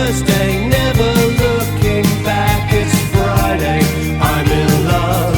Thursday, never looking back. It's Friday, I'm in love.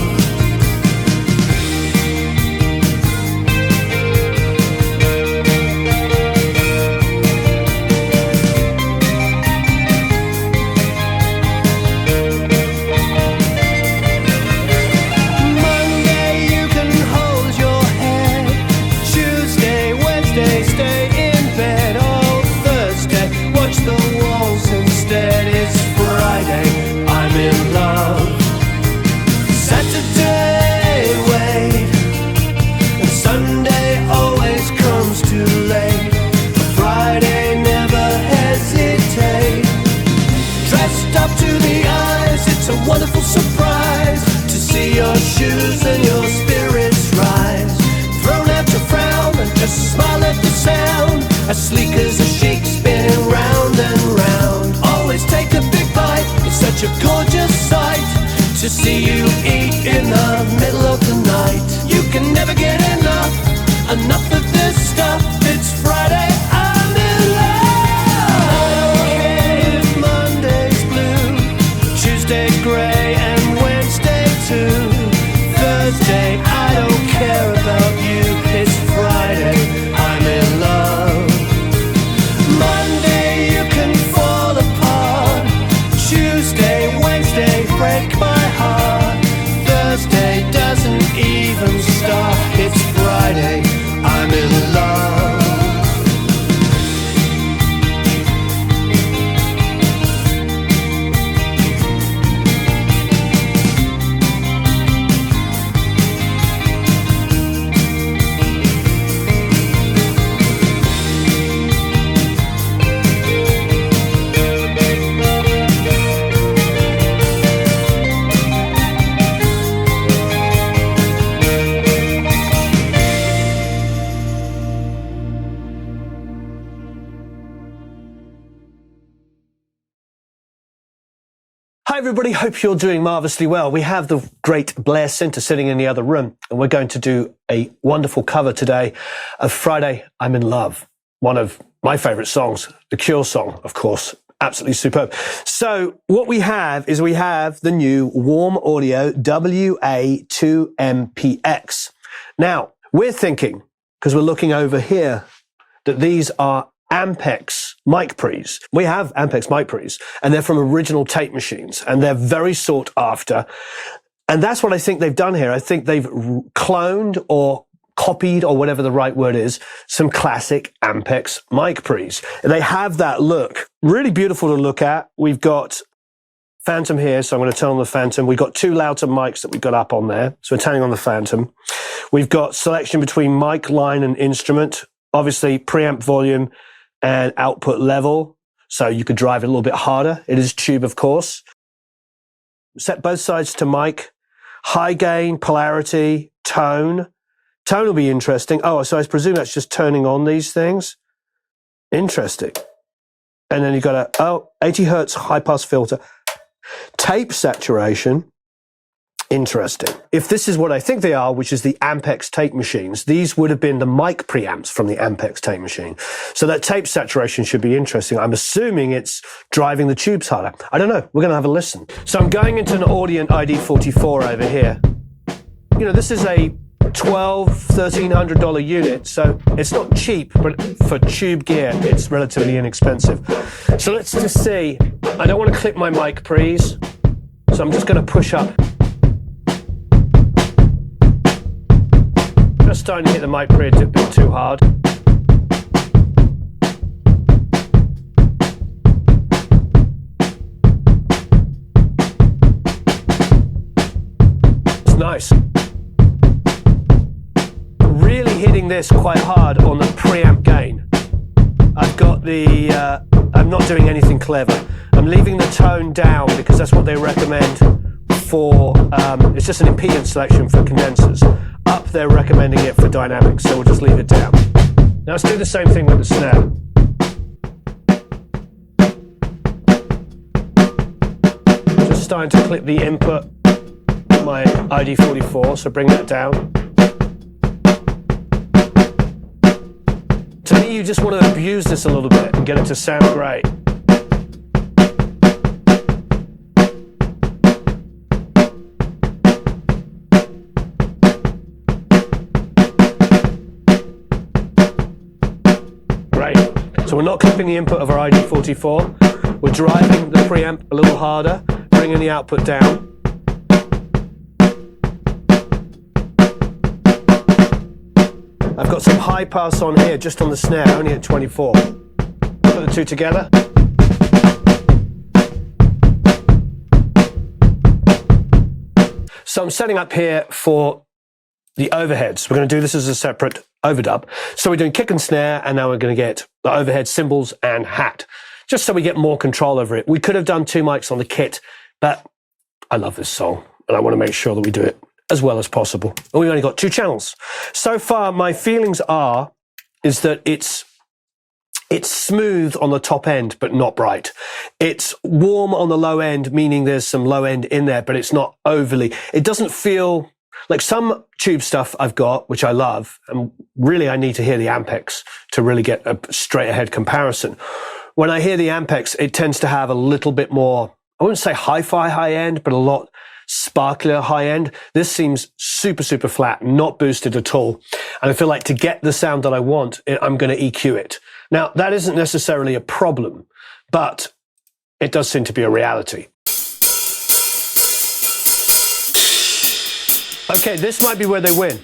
Wonderful surprise to see your shoes and your spirits rise. Thrown out your frown and just smile at the sound. As sleek as a sheik spinning round and round. Always take a big bite, it's such a gorgeous sight to see you eat in the middle of the night. You can never get enough of this stuff. It's Friday, I'm in love. I don't care if Monday's blue, Tuesday's grey and Wednesday too. Thursday, I don't care about you. It's Friday, I'm in love. Monday, you can fall apart. Tuesday, Wednesday, break my heart. Thursday doesn't even start. It's Friday, I'm in love. Hi everybody, hope you're doing marvellously well. We have the great Blair Cinta sitting in the other room, and we're going to do a wonderful cover today of Friday, I'm in Love. One of my favorite songs, the Cure song, of course. Absolutely superb. So what we have is we have the new Warm Audio WA-2MPX. Now, we're thinking, because we're looking over here, that these are Ampex mic pre's. We have Ampex mic pre's, and they're from original tape machines, and they're very sought after. And that's what I think they've done here. I think they've cloned or copied, or whatever the right word is, some classic Ampex mic pre's. And they have that look. Really beautiful to look at. We've got Phantom here, so I'm going to turn on the Phantom. We've got two louder mics that we've got up on there, so we're turning on the Phantom. We've got selection between mic, line, and instrument. Obviously, preamp volume and output level, so you could drive it a little bit harder. It is tube, of course. Set both sides to mic. High gain, polarity, tone. Tone will be interesting. Oh, so I presume that's just turning on these things. Interesting. And then you've got a 80 hertz high pass filter. Tape saturation. Interesting. If this is what I think they are, which is the Ampex tape machines, these would have been the mic preamps from the Ampex tape machine. So that tape saturation should be interesting. I'm assuming it's driving the tubes harder. I don't know. We're going to have a listen. So I'm going into an Audient ID44 over here. You know, this is a $1,200–1,300 unit, so it's not cheap, but for tube gear, it's relatively inexpensive. So let's just see. I don't want to clip my mic pre's, so I'm just going to push up. Just starting to hit the mic pre a bit too hard. It's nice. Really hitting this quite hard on the preamp gain. I've got the, I'm not doing anything clever. I'm leaving the tone down because that's what they recommend for, it's just an impedance selection for condensers. Up, they're recommending it for dynamics, so we'll just leave it down. Now let's do the same thing with the snare. Just starting to clip the input of my ID44, so bring that down. To me, you just want to abuse this a little bit and get it to sound great. So we're not clipping the input of our ID44. We're driving the preamp a little harder, bringing the output down. I've got some high pass on here, just on the snare, only at 24. Put the two together. So I'm setting up here for the overheads. We're going to do this as a separate overdub. So we're doing kick and snare, and now we're going to get the overhead cymbals and hat, just so we get more control over it. We could have done 2 mics on the kit, but I love this song, and I want to make sure that we do it as well as possible. And we've only got 2 channels. So far, my feelings is that it's smooth on the top end, but not bright. It's warm on the low end, meaning there's some low end in there, but it's not overly. It doesn't feel like some tube stuff I've got, which I love, and really I need to hear the Ampex to really get a straight ahead comparison. When I hear the Ampex, it tends to have a little bit more, I wouldn't say hi-fi high end, but a lot sparklier high end. This seems super, super flat, not boosted at all. And I feel like to get the sound that I want, I'm going to EQ it. Now, that isn't necessarily a problem, but it does seem to be a reality. Okay, this might be where they win.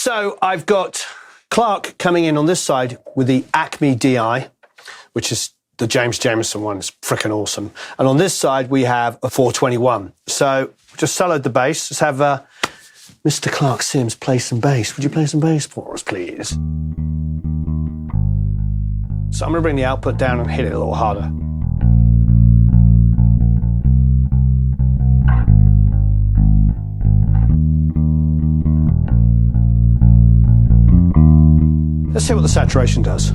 So I've got Clark coming in on this side with the Acme DI, which is the James Jamerson one. It's freaking awesome. And on this side, we have a 421. So just soloed the bass. Let's have Mr. Clark Sims play some bass. Would you play some bass for us, please? So I'm going to bring the output down and hit it a little harder. Let's see what the saturation does.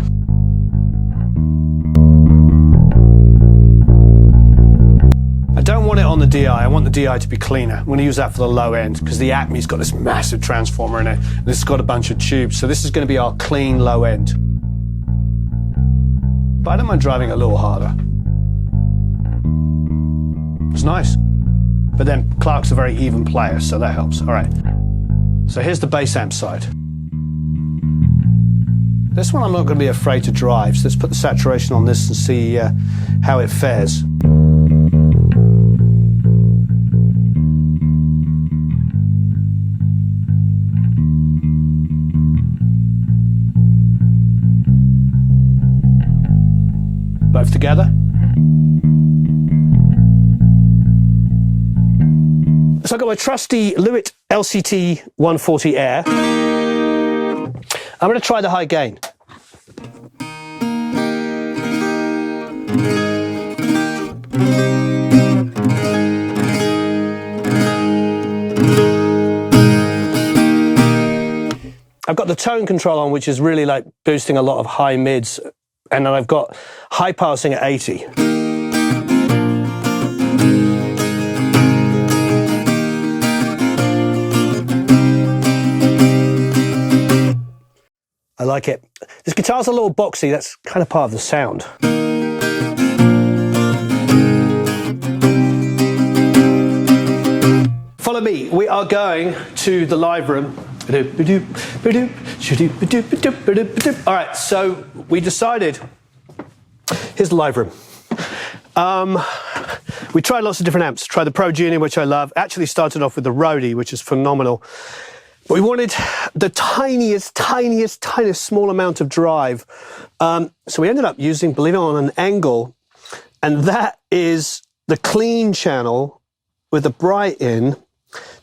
I don't want it on the DI. I want the DI to be cleaner. I'm going to use that for the low end because the Acme's got this massive transformer in it. And it's got a bunch of tubes. So this is going to be our clean low end. But I don't mind driving it a little harder. It's nice. But then Clark's a very even player, so that helps. All right. So here's the bass amp side. This one I'm not going to be afraid to drive, so let's put the saturation on this and see how it fares. Both together. So I've got my trusty Lewitt LCT 140 Air. I'm going to try the high gain. I've got the tone control on, which is really like boosting a lot of high mids, and then I've got high passing at 80. I like it. This guitar's a little boxy, that's kind of part of the sound. Follow me, we are going to the live room. All right, so we decided, here's the live room. We tried lots of different amps, tried the Pro Junior, which I love, actually started off with the Roadie, which is phenomenal. But we wanted the tiniest small amount of drive. So we ended up using, believe it or not, an angle. And that is the clean channel with the bright in,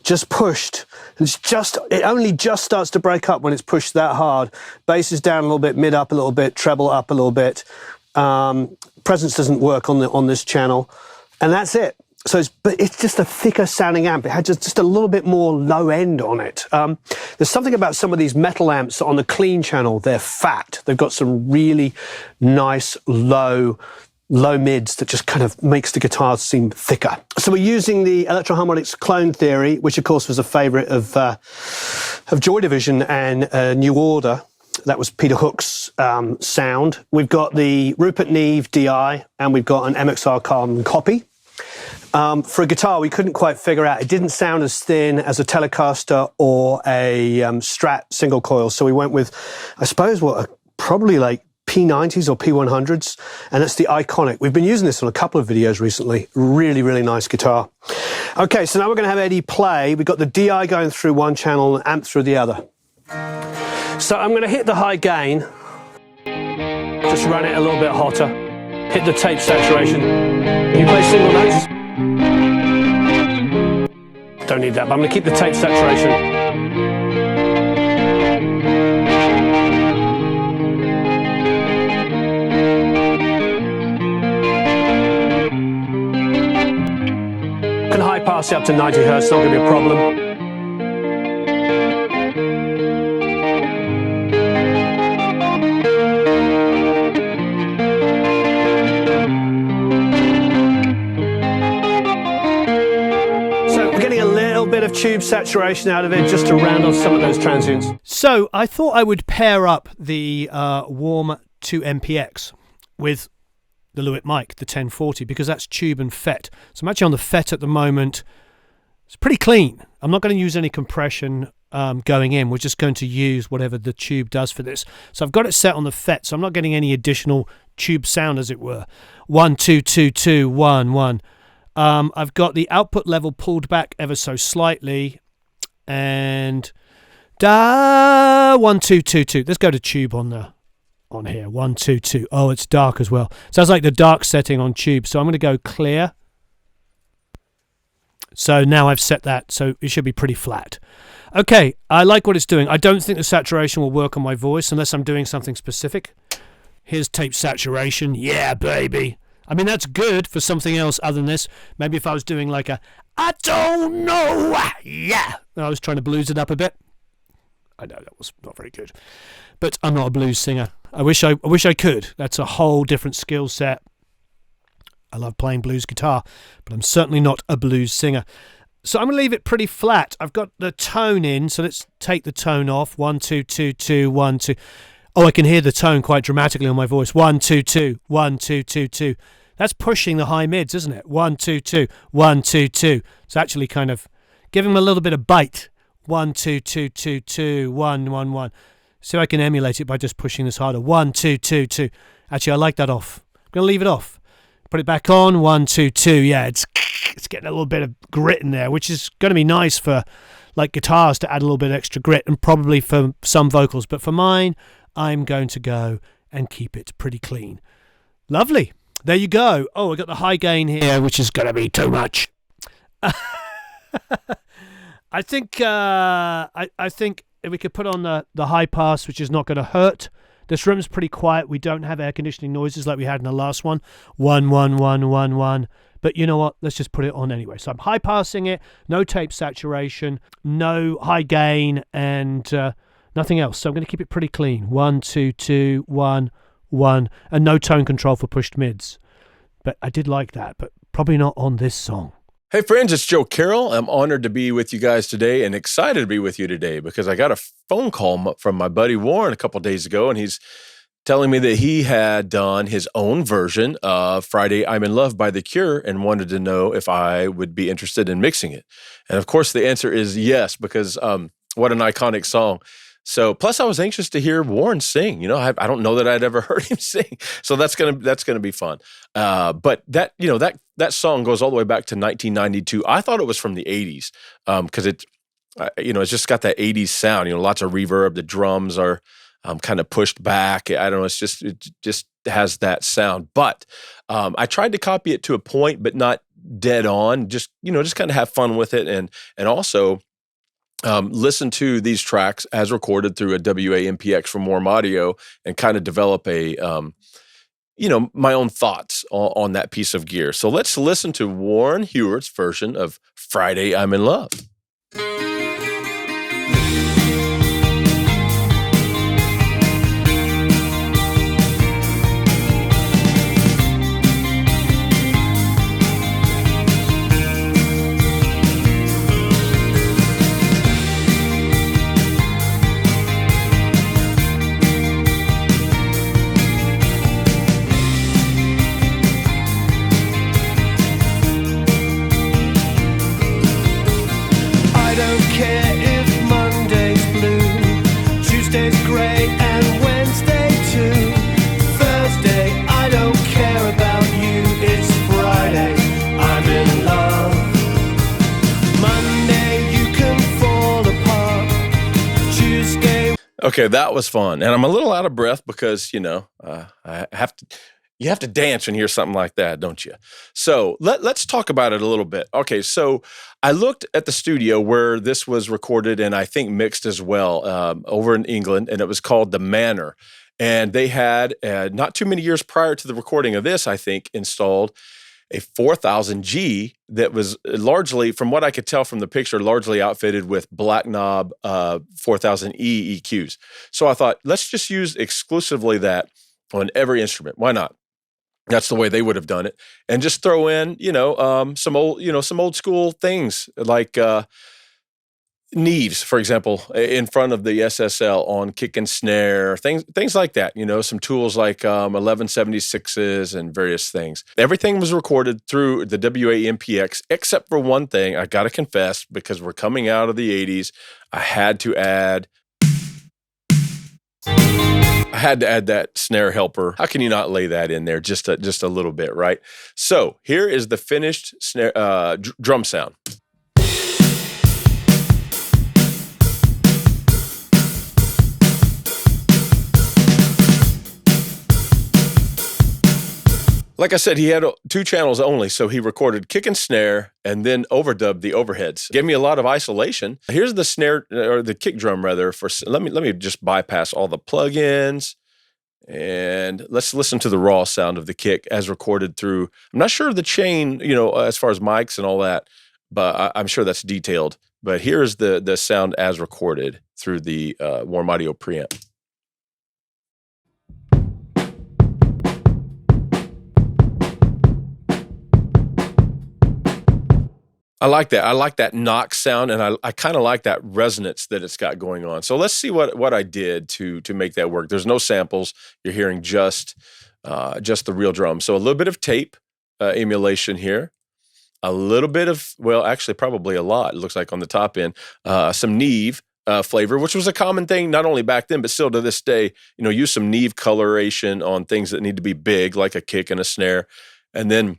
just pushed. It only just starts to break up when it's pushed that hard. Bass is down a little bit, mid up a little bit, treble up a little bit. Presence doesn't work on this channel. And that's it. but it's just a thicker sounding amp. It had just a little bit more low end on it. There's something about some of these metal amps on the clean channel. They're fat. They've got some really nice low mids that just kind of makes the guitars seem thicker. So we're using the Electro Harmonics Clone Theory, which of course was a favorite of Joy Division and New Order. That was Peter Hook's sound. We've got the Rupert Neve DI, and we've got an MXR carbon copy. For a guitar, we couldn't quite figure out. It didn't sound as thin as a Telecaster or a Strat single coil. So we went with, I suppose, probably like P90s or P100s, and it's the Iconic. We've been using this on a couple of videos recently. Really, really nice guitar. Okay, so now we're going to have Eddie play. We've got the DI going through one channel and amp through the other. So I'm going to hit the high gain, just run it a little bit hotter, hit the tape saturation. Can you play single notes? Don't need that, but I'm going to keep the tape saturation. Can high pass it up to 90 Hertz, not going to be a problem. Bit of tube saturation out of it just to round off some of those transients. So I thought I would pair up the WA-2MPX with the Lewitt mic, the 1040, because that's tube and FET. So I'm actually on the FET at the moment. It's pretty clean. I'm not going to use any compression going in. We're just going to use whatever the tube does for this. So I've got it set on the FET, so I'm not getting any additional tube sound, as it were. 1 2 2 2 1 1. I've got the output level pulled back ever so slightly, and 1 2 2 2. Let's go to tube on here. 1 2 2. Oh, it's dark as well. Sounds like the dark setting on tube. So I'm going to go clear. So now I've set that, so it should be pretty flat. Okay, I like what it's doing. I don't think the saturation will work on my voice unless I'm doing something specific. Here's tape saturation. Yeah, baby. I mean, that's good for something else other than this. Maybe if I was doing like I don't know, yeah. I was trying to blues it up a bit. I know that was not very good. But I'm not a blues singer. I wish I could. That's a whole different skill set. I love playing blues guitar, but I'm certainly not a blues singer. So I'm going to leave it pretty flat. I've got the tone in, so let's take the tone off. 1 2 2 2 1 2. Oh, I can hear the tone quite dramatically on my voice. 1 2 2 1 2 2 2. That's pushing the high mids, isn't it? 1 2 2 1 2 2. It's actually kind of giving them a little bit of bite. 1 2 2 2 2 1 1 1. So I can emulate it by just pushing this harder. 1 2 2 2. Actually, I like that off. I'm going to leave it off. Put it back on. 1 2 2. Yeah, it's getting a little bit of grit in there, which is going to be nice for like guitars to add a little bit of extra grit, and probably for some vocals. But for mine, I'm going to go and keep it pretty clean. Lovely. There you go. Oh, I got the high gain here, which is going to be too much. I think if we could put on the high pass, which is not going to hurt. This room's pretty quiet. We don't have air conditioning noises like we had in the last one. 1 1 1 1 1. But you know what? Let's just put it on anyway. So I'm high passing it. No tape saturation. No high gain, and nothing else. So I'm going to keep it pretty clean. 1 2 2 1 1, and no tone control for pushed mids. But I did like that, but probably not on this song. Hey friends, it's Joe Carrell. I'm honored to be with you guys today and excited to be with you today because I got a phone call from my buddy Warren a couple of days ago, and he's telling me that he had done his own version of Friday I'm in Love by The Cure and wanted to know if I would be interested in mixing it. And of course the answer is yes, because what an iconic song. So, plus I was anxious to hear Warren sing. You know, I don't know that I'd ever heard him sing. So that's gonna be fun. But that song goes all the way back to 1992. I thought it was from the 80s because it's just got that 80s sound. You know, lots of reverb. The drums are kind of pushed back. I don't know. It just has that sound. But I tried to copy it to a point, but not dead on. Just kind of have fun with it, and also. Listen to these tracks as recorded through a WA-MPX from Warm Audio and kind of develop a my own thoughts on that piece of gear. So let's listen to Warren Hewart's version of Friday I'm in Love. Okay, that was fun, and I'm a little out of breath because I have to. You have to dance when you hear something like that, don't you? So let's talk about it a little bit. Okay, so I looked at the studio where this was recorded and I think mixed as well over in England, and it was called The Manor. And they had, not too many years prior to the recording of this, I think, installed a 4000G that was largely, from what I could tell from the picture, largely outfitted with black knob 4000E EQs. So I thought, let's just use exclusively that on every instrument. Why not? That's the way they would have done it, and just throw in, some old school things like Neves, for example, in front of the SSL on kick and snare, things like that. Some tools like 1176s and various things. Everything was recorded through the WA-MPX, except for one thing. I got to confess, because we're coming out of the 80s, I had to add that snare helper. How can you not lay that in there just a little bit, right? So here is the finished snare drum sound. Like I said, he had 2 channels only, so he recorded kick and snare and then overdubbed the overheads. Gave me a lot of isolation. Here's the snare, or the kick drum rather. Let me just bypass all the plugins, and let's listen to the raw sound of the kick as recorded through. I'm not sure of the chain, as far as mics and all that, but I'm sure that's detailed. But here's the sound as recorded through the Warm Audio preamp. I like that. I like that knock sound, and I kind of like that resonance that it's got going on. So let's see what I did to make that work. There's no samples. You're hearing just the real drum. So a little bit of tape emulation here. A little bit of, well, actually probably a lot, it looks like on the top end. Some Neve flavor, which was a common thing not only back then, but still to this day. Use some Neve coloration on things that need to be big, like a kick and a snare. And then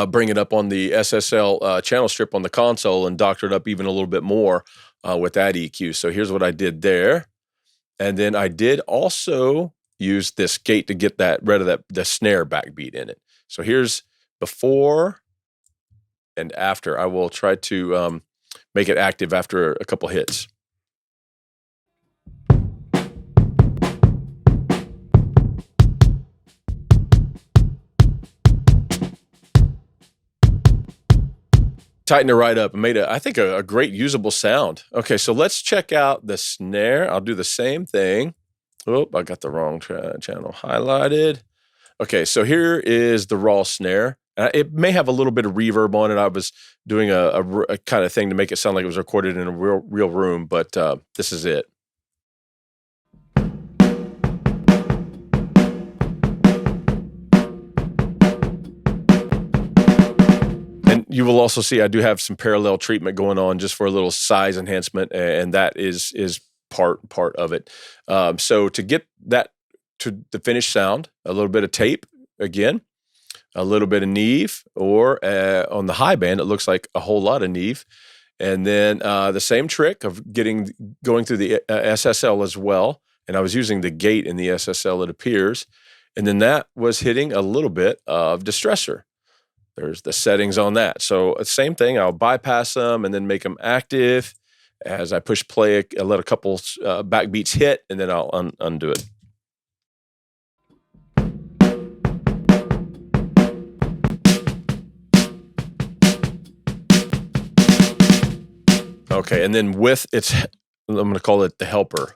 bring it up on the SSL channel strip on the console and doctor it up even a little bit more with that EQ. So here's what I did there. And then I did also use this gate to get rid of the snare backbeat in it. So here's before and after. I will try to make it active after a couple hits. Tightened it right up and made I think a great usable sound. Okay, so let's check out the snare. I'll do the same thing. Oh, I got the wrong channel highlighted. Okay, so here is the raw snare. It may have a little bit of reverb on it. I was doing a kind of thing to make it sound like it was recorded in a real room, but this is it. You will also see I do have some parallel treatment going on just for a little size enhancement, and that is part of it. So to get that to the finished sound, a little bit of tape again, a little bit of Neve, or on the high band, it looks like a whole lot of Neve, and then the same trick of going through the SSL as well. And I was using the gate in the SSL, it appears, and then that was hitting a little bit of distressor. There's the settings on that. So same thing, I'll bypass them and then make them active. As I push play, I let a couple backbeats hit, and then I'll undo it. Okay, and then with its, I'm going to call it the helper.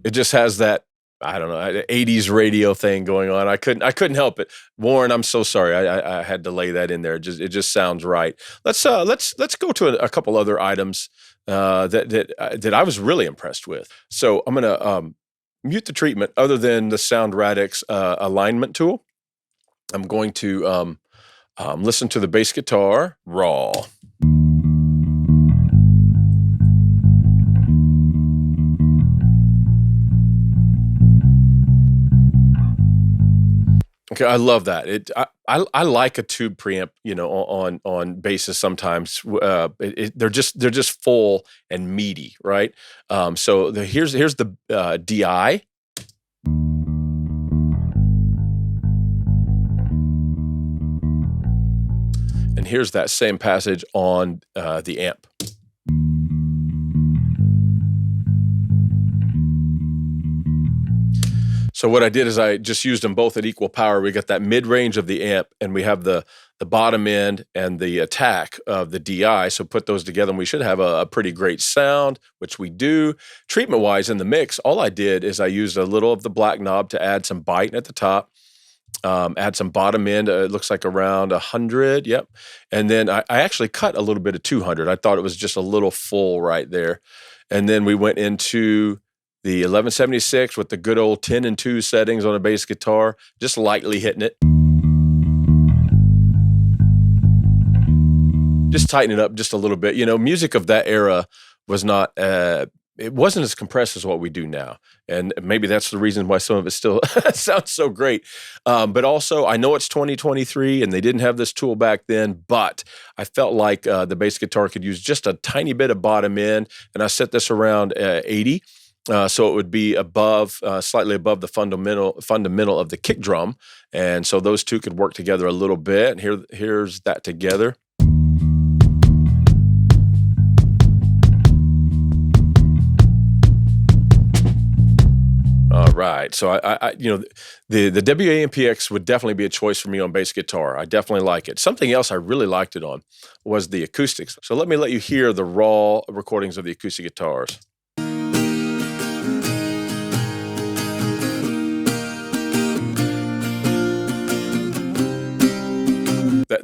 It just has that, I don't know, 80s radio thing going on. I couldn't help it. Warren, I'm so sorry. I had to lay that in there. It just sounds right. Let's go to a couple other items that I was really impressed with. So I'm gonna mute the treatment other than the Sound Radix alignment tool. I'm going to listen to the bass guitar raw. Okay, I love that. I like a tube preamp, on basses sometimes. They're just full and meaty, right? So here's the DI. And here's that same passage on the amp. So what I did is I just used them both at equal power. We got that mid-range of the amp, and we have the bottom end and the attack of the DI. So put those together, and we should have a pretty great sound, which we do. Treatment-wise in the mix, all I did is I used a little of the black knob to add some bite at the top, add some bottom end. It looks like around 100, yep. And then I actually cut a little bit of 200. I thought it was just a little full right there. And then we went into the 1176 with the good old 10 and 2 settings on a bass guitar, just lightly hitting it. Just tighten it up just a little bit. Music of that era was not, it wasn't as compressed as what we do now. And maybe that's the reason why some of it still sounds so great. But also, I know it's 2023 and they didn't have this tool back then, but I felt like the bass guitar could use just a tiny bit of bottom end. And I set this around 80. So it would be slightly above the fundamental of the kick drum, and so those two could work together a little bit. And here's that together. All right, so the WA-2MPX would definitely be a choice for me on bass guitar. I definitely like it. Something else I really liked it on was the acoustics. So let you hear the raw recordings of the acoustic guitars.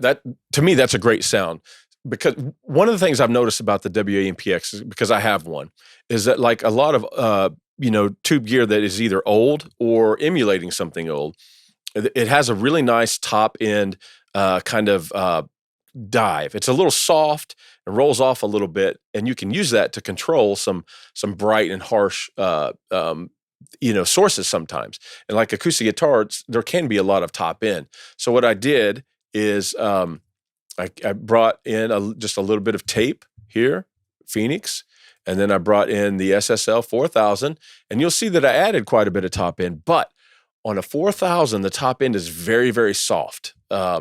That to me, that's a great sound, because one of the things I've noticed about the WA-2MPX is, because I have one, is that like a lot of tube gear that is either old or emulating something old, it has a really nice top end kind of dive. It's a little soft and rolls off a little bit, and you can use that to control some bright and harsh sources sometimes. And like acoustic guitars, there can be a lot of top end. So what I did is I brought in just a little bit of tape here, Phoenix, and then I brought in the SSL 4000, and you'll see that I added quite a bit of top end, but on a 4000, the top end is very, very soft.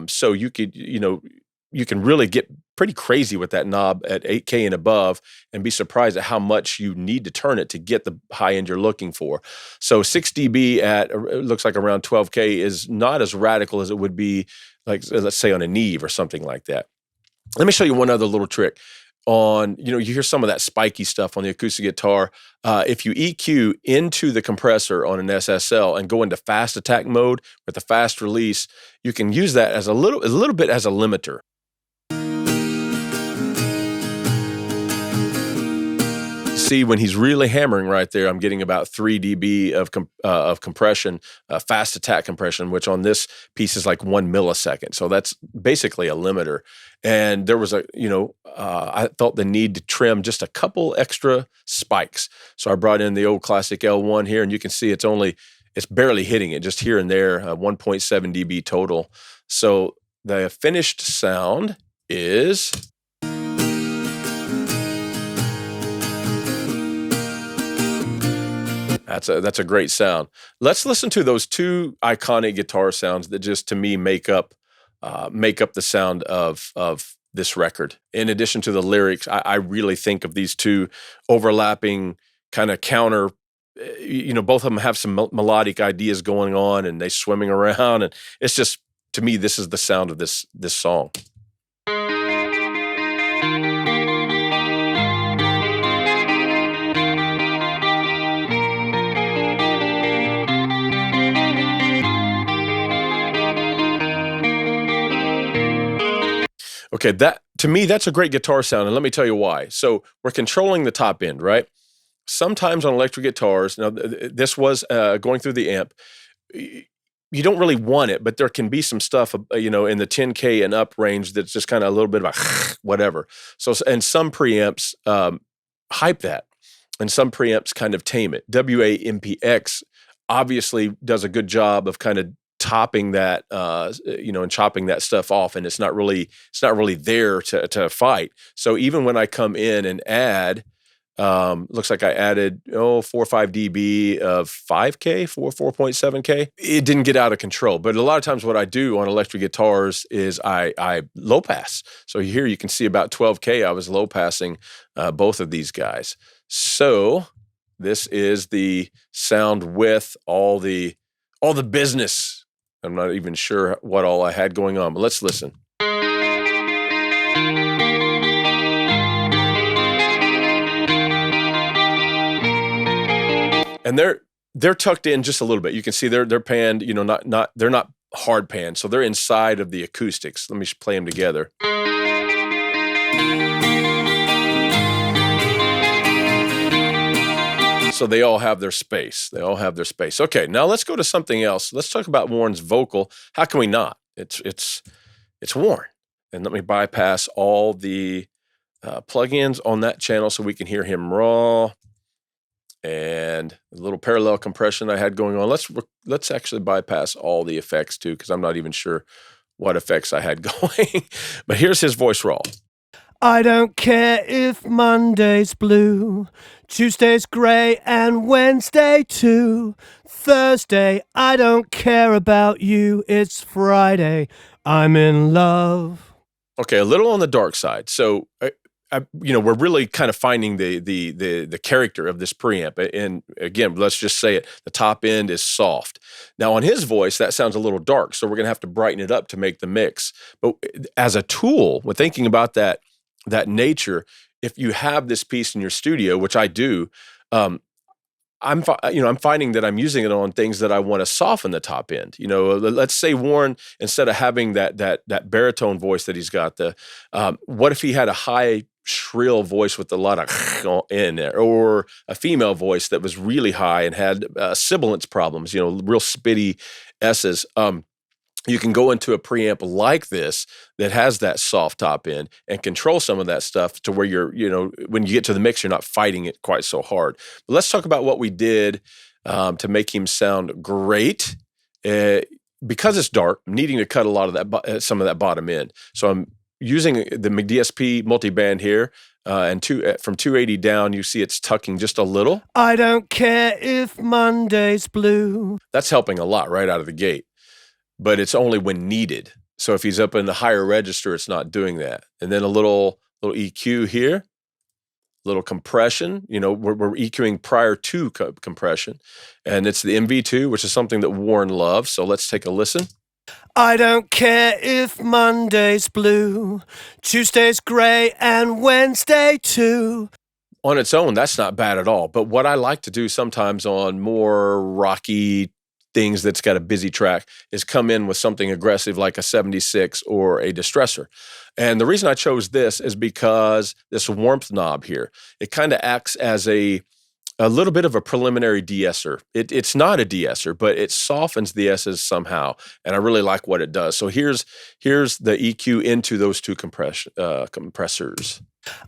So you can really get pretty crazy with that knob at 8K and above and be surprised at how much you need to turn it to get the high end you're looking for. So 6 dB at, it looks like around 12K is not as radical as it would be, like, let's say on a Neve or something like that. Let me show you one other little trick. You hear some of that spiky stuff on the acoustic guitar. If you EQ into the compressor on an SSL and go into fast attack mode with a fast release, you can use that as a little bit as a limiter. See, when he's really hammering right there, I'm getting about 3 dB of compression, fast attack compression, which on this piece is like 1 millisecond. So that's basically a limiter. And there was I felt the need to trim just a couple extra spikes. So I brought in the old classic L1 here, and you can see it's barely hitting it, just here and there, 1.7 dB total. So the finished sound is... That's a great sound. Let's listen to those two iconic guitar sounds that just, to me, make up the sound of this record. In addition to the lyrics, I really think of these two overlapping kind of counter. Both of them have some melodic ideas going on, and they swimming around, and it's just, to me, this is the sound of this song. Okay, that to me, that's a great guitar sound, and let me tell you why. So we're controlling the top end, right? Sometimes on electric guitars, now this was going through the amp, you don't really want it, but there can be some stuff, in the 10K and up range that's just kind of a little bit of a whatever. So, and some preamps hype that, and some preamps kind of tame it. WA-MPX obviously does a good job of kind of topping that, and chopping that stuff off, and it's not really there to fight. So even when I come in and add, looks like I added 4 or 5 dB of 5K, 4.7K. It didn't get out of control. But a lot of times what I do on electric guitars is I low pass. So here you can see about 12K I was low passing both of these guys. So this is the sound with all the business. I'm not even sure what all I had going on, but let's listen. And they're tucked in just a little bit. You can see they're panned, they're not hard panned, so they're inside of the acoustics. Let me play them together. So they all have their space. Okay, now let's go to something else. Let's talk about Warren's vocal. How can we not? It's Warren. And let me bypass all the plugins on that channel so we can hear him raw. And a little parallel compression I had going on. Let's actually bypass all the effects too, because I'm not even sure what effects I had going. But here's his voice raw. I don't care if Monday's blue, Tuesday's grey, and Wednesday too. Thursday, I don't care about you. It's Friday, I'm in love. Okay, a little on the dark side. So, we're really kind of finding the character of this preamp. And again, let's just say it, the top end is soft. Now on his voice, that sounds a little dark, so we're gonna have to brighten it up to make the mix. But as a tool, when thinking about that nature, if you have this piece in your studio, which I do, I'm finding that I'm using it on things that I want to soften the top end. Let's say Warren, instead of having that baritone voice that he's got, what if he had a high shrill voice with a lot of in there, or a female voice that was really high and had sibilance problems, real spitty S's. You can go into a preamp like this that has that soft top end and control some of that stuff to where when you get to the mix, you're not fighting it quite so hard. But let's talk about what we did to make him sound great. Because it's dark, I'm needing to cut a lot of that, some of that bottom end. So I'm using the McDSP multiband here, and from 280 down, you see it's tucking just a little. I don't care if Monday's blue. That's helping a lot right out of the gate. But it's only when needed. So if he's up in the higher register, it's not doing that. And then a little EQ here, little compression. We're EQing prior to compression. And it's the MV2, which is something that Warren loves. So let's take a listen. I don't care if Monday's blue, Tuesday's grey, and Wednesday too. On its own, that's not bad at all. But what I like to do sometimes on more rocky things that's got a busy track is come in with something aggressive like a 76 or a distressor. And the reason I chose this is because this warmth knob here, it kind of acts as a little bit of a preliminary de-esser. It's not a de-esser, but it softens the S's somehow, and I really like what it does. So here's the EQ into those two compressors.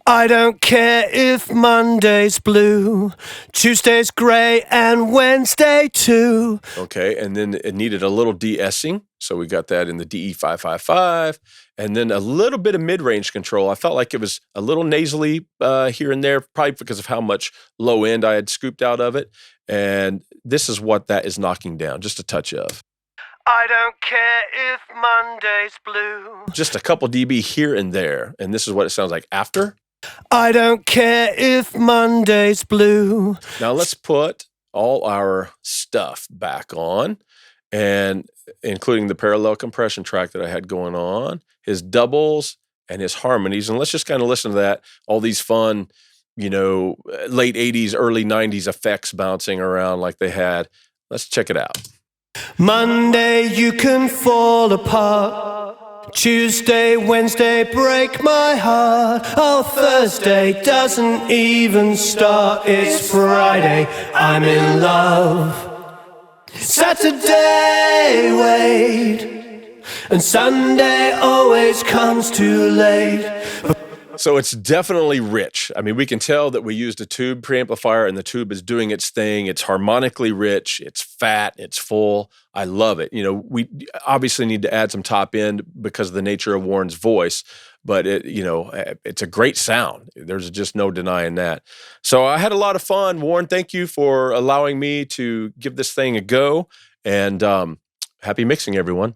I don't care if Monday's blue, Tuesday's grey, and Wednesday too. Okay, and then it needed a little de-essing, so we got that in the DE555, and then a little bit of mid-range control. I felt like it was a little nasally here and there, probably because of how much low end I had scooped out of it, and this is what that is knocking down, just a touch of. I don't care if Monday's blue. Just a couple dB here and there. And this is what it sounds like after. I don't care if Monday's blue. Now let's put all our stuff back on. and including the parallel compression track that I had going on, his doubles and his harmonies. And let's just kind of listen to that. All these fun, late 80s, early 90s effects bouncing around like they had. Let's check it out. Monday you can fall apart. Tuesday, Wednesday break my heart. Oh, Thursday doesn't even start. It's Friday, I'm in love. Saturday, wait. And Sunday always comes too late. So it's definitely rich. I mean, we can tell that we used a tube preamplifier and the tube is doing its thing. It's harmonically rich. It's fat. It's full. I love it. We obviously need to add some top end because of the nature of Warren's voice, but it's a great sound. There's just no denying that. So I had a lot of fun. Warren, thank you for allowing me to give this thing a go, and happy mixing, everyone.